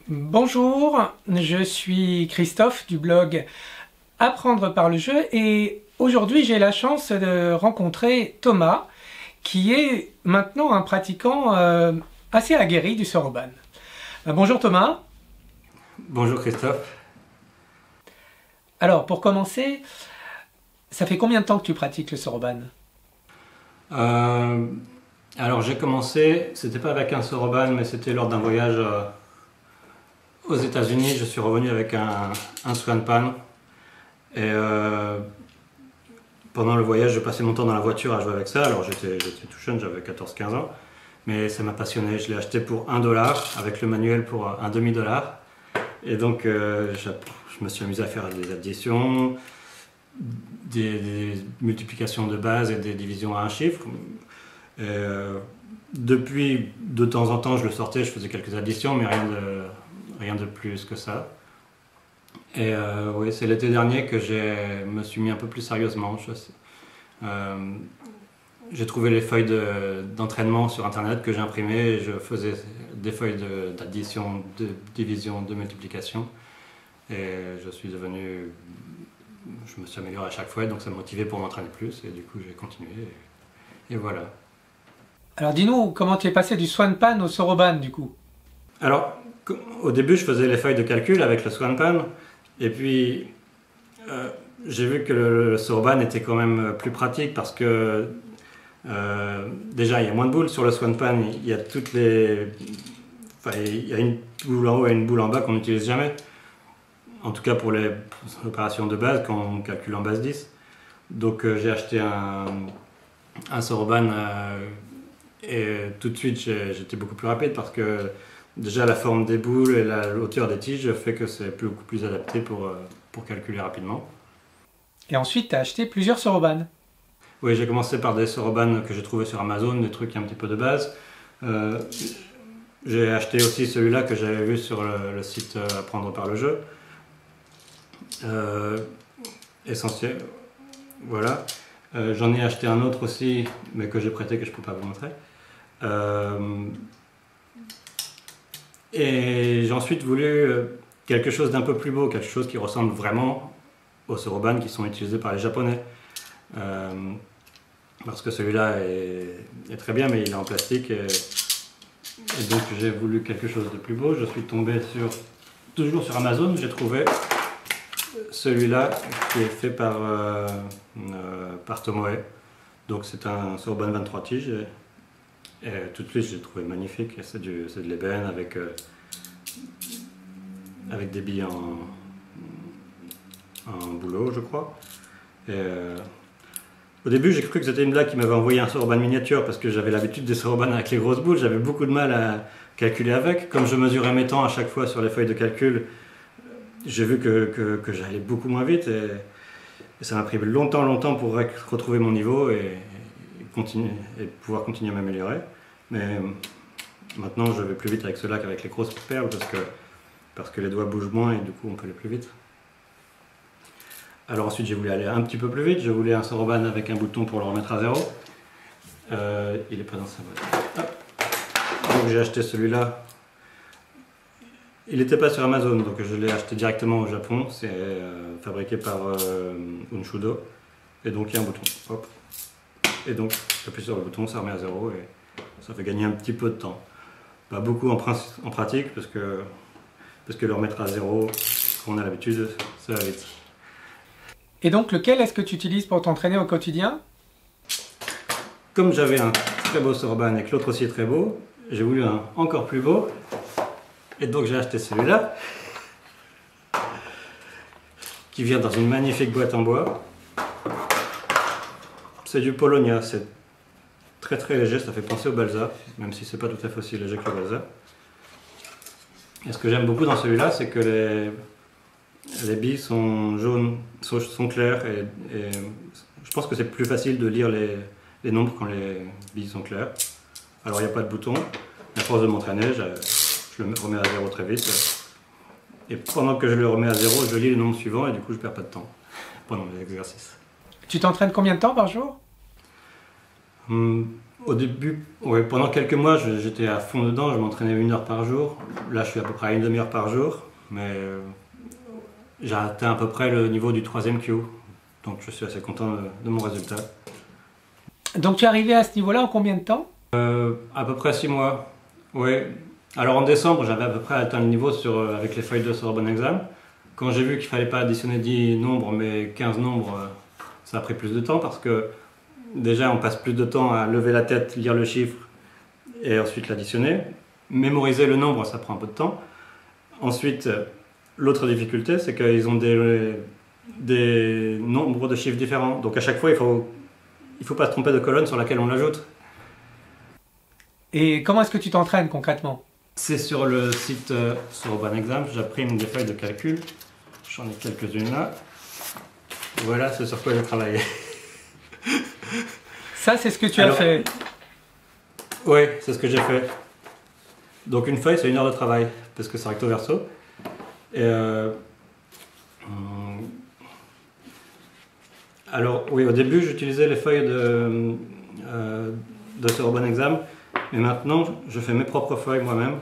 Bonjour, je suis Christophe du blog Apprendre par le jeu et aujourd'hui j'ai la chance de rencontrer Thomas qui est maintenant un pratiquant assez aguerri du Soroban. Bonjour Thomas. Bonjour Christophe. Alors pour commencer, ça fait combien de temps que tu pratiques le Soroban? Alors j'ai commencé, c'était pas avec un Soroban mais c'était lors d'un voyage aux États-Unis. Je suis revenu avec un Swanpan et pendant le voyage je passais mon temps dans la voiture à jouer avec ça. Alors j'étais tout jeune, j'avais 14-15 ans, mais ça m'a passionné. Je l'ai acheté pour $1 avec le manuel pour un demi-dollar et donc je me suis amusé à faire des additions, des multiplications de base et des divisions à un chiffre. Depuis, de temps en temps, je le sortais, je faisais quelques additions, mais rien de plus que ça. Et oui, c'est l'été dernier que je me suis mis un peu plus sérieusement. J'ai trouvé les feuilles d'entraînement sur internet que j'ai imprimées et je faisais des feuilles d'addition, de division, de multiplication. Et je me suis amélioré à chaque fois, donc ça me motivait pour m'entraîner plus et du coup j'ai continué et voilà. Alors dis-nous comment tu es passé du Swanpan au Soroban du coup? Alors au début je faisais les feuilles de calcul avec le Swanpan et puis j'ai vu que le Soroban était quand même plus pratique parce que déjà il y a moins de boules sur le Swanpan, il y a il y a une boule en haut et une boule en bas qu'on n'utilise jamais. En tout cas pour les opérations de base, quand on calcule en base 10. Donc j'ai acheté un Soroban et tout de suite j'étais beaucoup plus rapide parce que déjà la forme des boules et la hauteur des tiges fait que c'est beaucoup plus adapté pour calculer rapidement. Et ensuite tu as acheté plusieurs Soroban? Oui, j'ai commencé par des Soroban que j'ai trouvé sur Amazon, des trucs un petit peu de base. J'ai acheté aussi celui-là que j'avais vu sur le site Apprendre par le jeu. Essentiel, voilà. J'en ai acheté un autre aussi, mais que j'ai prêté, que je ne peux pas vous montrer. Et j'ai ensuite voulu quelque chose d'un peu plus beau, quelque chose qui ressemble vraiment aux Soroban qui sont utilisés par les Japonais. Parce que celui-là est très bien, mais il est en plastique. Et donc j'ai voulu quelque chose de plus beau. Je suis tombé toujours sur Amazon, j'ai trouvé celui-là qui est fait par Tomoe. Donc c'est un Soroban 23 tiges et tout de suite je l'ai trouvé magnifique. C'est de l'ébène avec des billes en bouleau, je crois. Et, au début j'ai cru que c'était une blague qui m'avait envoyé un Soroban miniature parce que j'avais l'habitude des Soroban avec les grosses boules. J'avais beaucoup de mal à calculer avec. Comme je mesurais mes temps à chaque fois sur les feuilles de calcul, j'ai vu que j'allais beaucoup moins vite et ça m'a pris longtemps pour retrouver mon niveau et pouvoir continuer à m'améliorer. Mais maintenant je vais plus vite avec cela qu'avec les grosses perles parce que les doigts bougent moins et du coup on peut aller plus vite. Alors ensuite j'ai voulu aller un petit peu plus vite, je voulais un Soroban avec un bouton pour le remettre à zéro. Il est pas dans sa boîte. Donc j'ai acheté celui-là. Il n'était pas sur Amazon, donc je l'ai acheté directement au Japon. C'est fabriqué par Unshudo. Et donc il y a un bouton. Hop. Et donc j'appuie sur le bouton, ça remet à zéro et ça fait gagner un petit peu de temps. Pas beaucoup en pratique parce que le remettre à zéro, quand on a l'habitude, ça va vite. Et donc lequel est-ce que tu utilises pour t'entraîner au quotidien? Comme j'avais un très beau Soroban et que l'autre aussi est très beau, j'ai voulu un encore plus beau. Et donc j'ai acheté celui-là, qui vient dans une magnifique boîte en bois. C'est du Polonia, c'est très très léger, ça fait penser au Balsa, même si c'est pas tout à fait aussi léger que le Balsa. Et ce que j'aime beaucoup dans celui-là, c'est que les billes sont jaunes, sont claires, et je pense que c'est plus facile de lire les nombres quand les billes sont claires. Alors il n'y a pas de bouton, à force de m'entraîner, je le remets à zéro très vite. Et pendant que je le remets à zéro, je lis le nombre suivant et du coup je perds pas de temps pendant les exercices. Tu t'entraînes combien de temps par jour? Au début, ouais, pendant quelques mois, j'étais à fond dedans, je m'entraînais 1 heure par jour. Là, je suis à peu près à une demi-heure par jour, mais j'ai atteint à peu près le niveau du 3e Q. Donc je suis assez content de mon résultat. Donc tu es arrivé à ce niveau-là en combien de temps? À peu près 6 mois. Oui. Alors en décembre, j'avais à peu près atteint le niveau avec les feuilles de Soroban Exam. Quand j'ai vu qu'il fallait pas additionner 10 nombres, mais 15 nombres, ça a pris plus de temps parce que déjà on passe plus de temps à lever la tête, lire le chiffre et ensuite l'additionner. Mémoriser le nombre, ça prend un peu de temps. Ensuite, l'autre difficulté, c'est qu'ils ont des nombres de chiffres différents. Donc à chaque fois, il faut pas se tromper de colonne sur laquelle on l'ajoute. Et comment est-ce que tu t'entraînes concrètement? C'est sur le site Soroban Exam, j'imprime des feuilles de calcul. J'en ai quelques-unes là. Voilà, c'est sur quoi j'ai travaillé. Ça, c'est ce que tu as fait. Oui, c'est ce que j'ai fait. Donc une feuille, c'est 1 heure de travail, parce que c'est recto verso. Et alors oui, au début, j'utilisais les feuilles de Soroban Exam, mais maintenant, je fais mes propres feuilles moi-même.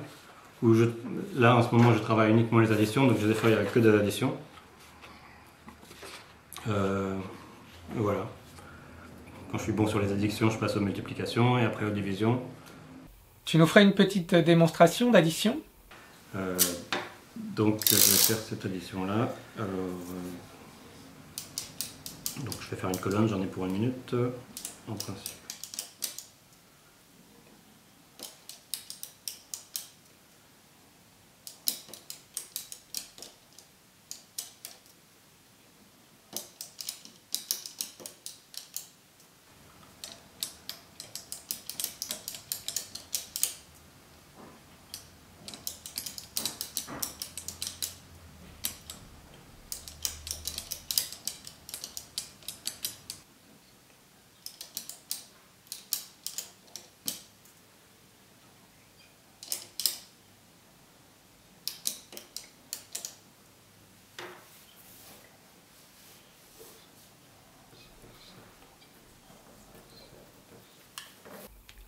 Là, en ce moment, je travaille uniquement les additions, donc j'ai des feuilles avec que des additions. Voilà. Quand je suis bon sur les additions, je passe aux multiplications et après aux divisions. Tu nous ferais une petite démonstration d'addition? Donc, je vais faire cette addition-là. Donc, je vais faire une colonne, j'en ai pour 1 minute, en principe.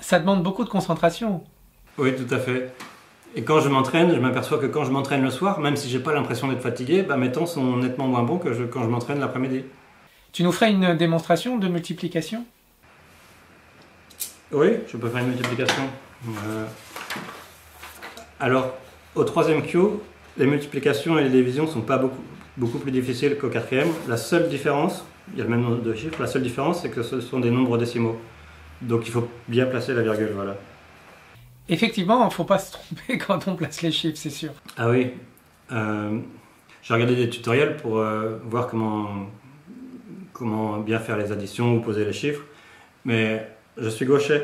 Ça demande beaucoup de concentration. Oui, tout à fait. Et quand je m'entraîne, je m'aperçois que quand je m'entraîne le soir, même si j'ai pas l'impression d'être fatigué, mes temps sont nettement moins bons que quand je m'entraîne l'après-midi. Tu nous ferais une démonstration de multiplication? Oui, je peux faire une multiplication. Alors, au 3e Q, les multiplications et les divisions sont pas beaucoup plus difficiles qu'au 4e. La seule différence, il y a le même nombre de chiffres, la seule différence, c'est que ce sont des nombres décimaux. Donc il faut bien placer la virgule, voilà. Effectivement, il ne faut pas se tromper quand on place les chiffres, c'est sûr. Ah oui, j'ai regardé des tutoriels pour voir comment bien faire les additions ou poser les chiffres, mais je suis gaucher,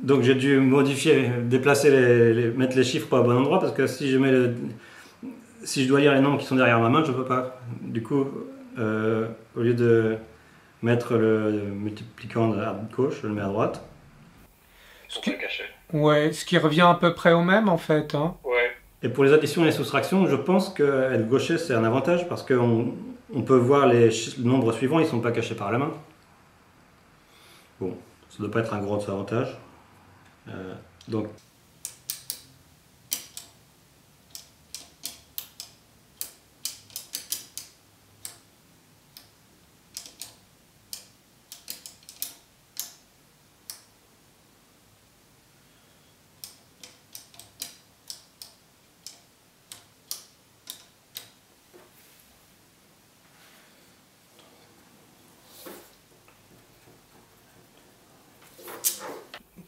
donc j'ai dû modifier, déplacer, mettre les chiffres pas au bon endroit, parce que si je dois lire les nombres qui sont derrière ma main, je ne peux pas. Du coup, au lieu de mettre le multiplicand à gauche, je le mets à droite. Ouais, ce qui revient à peu près au même en fait. Hein. Ouais. Et pour les additions et les soustractions, je pense qu'être gaucher c'est un avantage parce qu'on peut voir les nombres suivants, ils ne sont pas cachés par la main. Bon, ça ne doit pas être un gros avantage. Donc.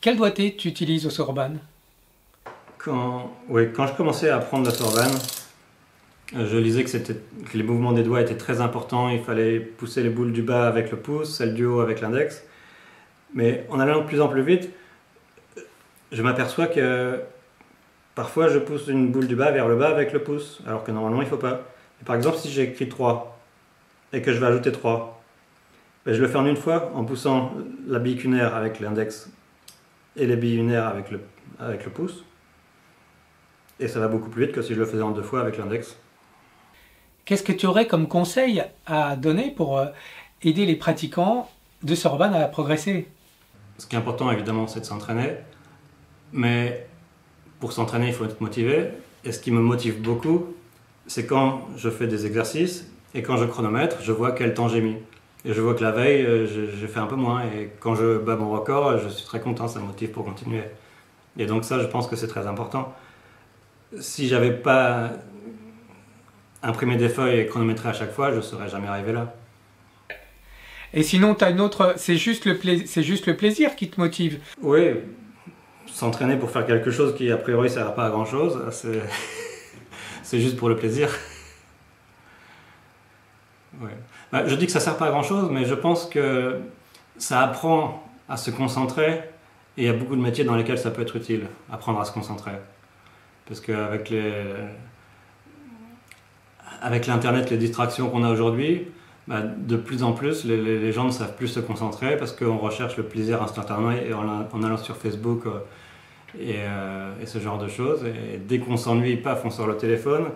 Quel doigté tu utilises au Soroban? Quand je commençais à apprendre le Soroban, je lisais que les mouvements des doigts étaient très importants. Il fallait pousser les boules du bas avec le pouce, celles du haut avec l'index. Mais en allant de plus en plus vite, je m'aperçois que parfois je pousse une boule du bas vers le bas avec le pouce, alors que normalement il ne faut pas. Et par exemple, si j'ai écrit 3 et que je vais ajouter 3, je le fais en une fois en poussant la bille cunaire avec l'index et les billes lunaires avec le pouce. Et ça va beaucoup plus vite que si je le faisais en 2 fois avec l'index. Qu'est-ce que tu aurais comme conseil à donner pour aider les pratiquants de Soroban à progresser? Ce qui est important, évidemment, c'est de s'entraîner. Mais pour s'entraîner, il faut être motivé. Et ce qui me motive beaucoup, c'est quand je fais des exercices et quand je chronomètre, je vois quel temps j'ai mis. Et je vois que la veille, j'ai fait un peu moins. Et quand je bats mon record, je suis très content, ça me motive pour continuer. Et donc ça, je pense que c'est très important. Si j'avais pas imprimé des feuilles et chronométré à chaque fois, je ne serais jamais arrivé là. Et sinon, tu as une autre... C'est juste le plaisir qui te motive. Oui, s'entraîner pour faire quelque chose qui, a priori, ne sert pas à grand-chose, c'est juste pour le plaisir. Ouais. Je dis que ça ne sert pas à grand-chose, mais je pense que ça apprend à se concentrer et il y a beaucoup de métiers dans lesquels ça peut être utile, apprendre à se concentrer. Parce qu'avec l'Internet, les distractions qu'on a aujourd'hui, de plus en plus, les gens ne savent plus se concentrer parce qu'on recherche le plaisir instantanément en allant sur Facebook et ce genre de choses. Et dès qu'on s'ennuie, paf, on sort le téléphone.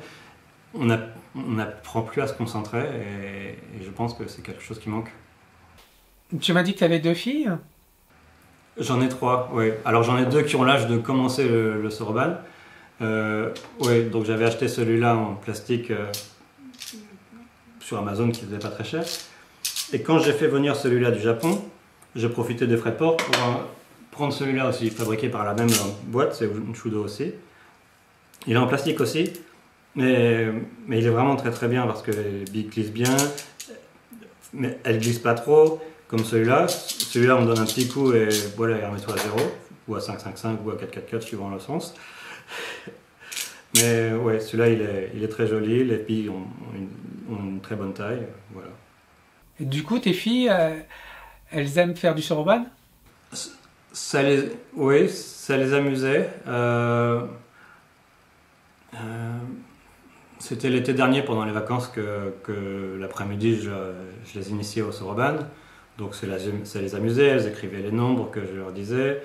On n'apprend plus à se concentrer et je pense que c'est quelque chose qui manque. Tu m'as dit que tu avais 2 filles? J'en ai 3, oui. Alors j'en ai 2 qui ont l'âge de commencer le soroban. Oui, donc j'avais acheté celui-là en plastique sur Amazon qui ne faisait pas très cher. Et quand j'ai fait venir celui-là du Japon, j'ai profité des frais de port pour prendre celui-là aussi, fabriqué par la même boîte, c'est Shudo aussi. Il est en plastique aussi. Mais il est vraiment très très bien parce que les billes glissent bien, mais elles glissent pas trop comme celui-là. Celui-là on donne un petit coup et voilà, il remet tout à 0, ou à 5,55 ou à 4,44 suivant le sens. Mais ouais, celui-là il est très joli, les billes ont une très bonne taille, voilà. Et du coup, tes filles, elles aiment faire du soroban? Oui, ça les amusait. C'était l'été dernier pendant les vacances que l'après-midi je les initiais au soroban. Donc ça les amusait, elles écrivaient les nombres que je leur disais.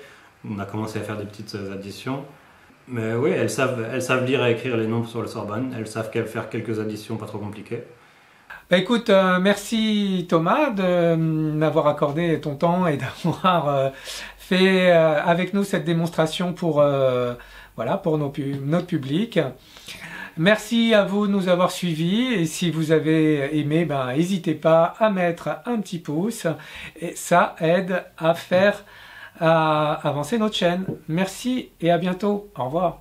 On a commencé à faire des petites additions. Mais oui, elles savent lire et écrire les nombres sur le soroban. Elles savent faire quelques additions pas trop compliquées. Bah écoute, merci Thomas de m'avoir accordé ton temps et d'avoir fait avec nous cette démonstration pour notre public. Merci à vous de nous avoir suivis et si vous avez aimé, n'hésitez pas à mettre un petit pouce et ça aide à faire avancer notre chaîne. Merci et à bientôt. Au revoir.